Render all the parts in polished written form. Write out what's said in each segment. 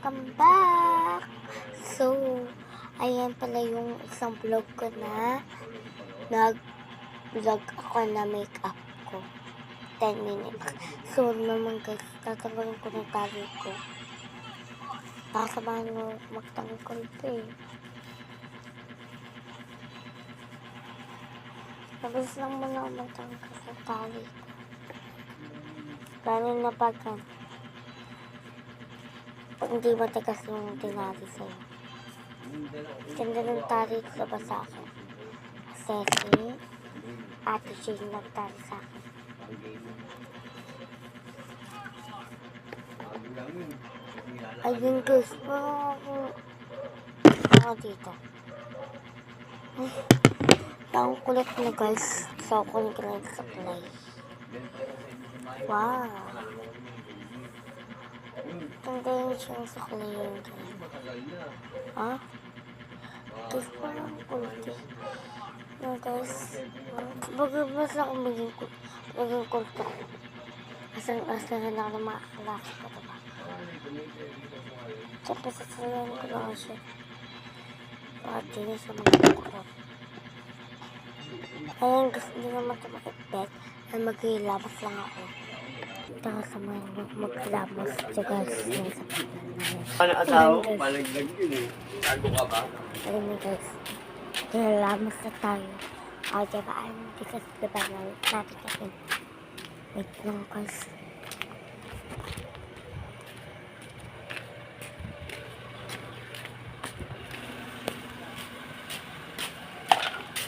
welcome back! So, ayan pala yung isang vlog ko na nag-vlog ako na makeup ko. 10 minutes. So, naman guys, tatanggalin ko ng tali ko. Nakasamahan mo magtanggal ko eh. Tapos lang muna magtanggal ng tali ko. Lalo na pag hindi matigas yung tinali sa'yo. Ganda ng tali ko ba sa akin? Kasi Ate Jane nagtali sa akin. Ayun guys, ako dito. Ang kulit na guys. So, kunin ko lang sa play. Wow! Ganda yung siyang sa play yun. Ha? Guys, parang kulit eh. No guys. Bagabas ako maging kulit ako. Asan na ako ng mga kalaki ko diba? Siyempre sasalayan ko lang siya. Bakit din sa mga kulit. Ayan guys, hindi naman ito makipet. Maghilabas lang ako. Taka sa mga maglabas. Tsaka siya sa pagkakas. Ano asawa ko? Malaglag yun eh. Tago ka ba? Alam mo guys. Hilabas na tayo. O diba, hindi kasi diba natin kasi. Wait lang guys.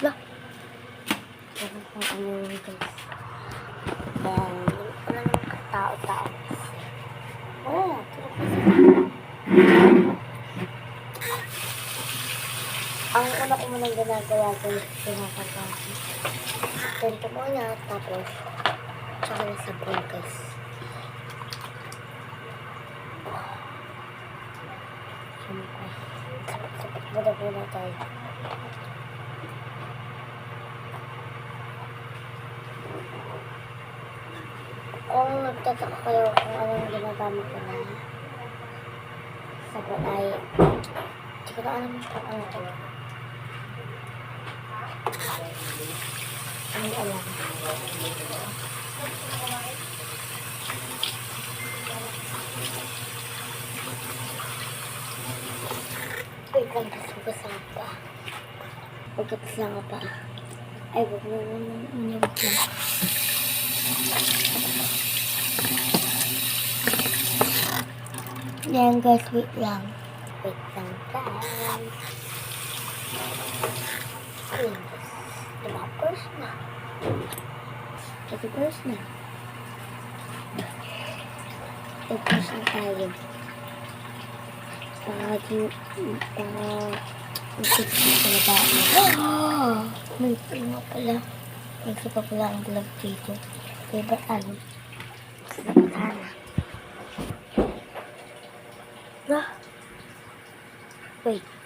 Lah! Ganun kung ano yun guys. Then, wala naman katao-tao. Wala na, tulog kasi. Ang una ko munang ginagawa guys, pinapagawa ko. Ganito muna, tapos tsaka na sabon guys. Siyempre, sapat muna tayo. Kung nagtataka kayo kung anong ginagamit ko na sabon ay hindi ko na alam kung ano ito. Ang alam. Wait lang kasi hugas lang pa. Hugas lang pa. Ay, wag lang. Yan guys, wait lang. Wait lang guys. Ayun guys. Diba, first na. Ito first na. Ito first na tayo. Isip ko pala ba? May nga pala. May isa pa pala ang vlog dito. Diba ano? Sana. Wait.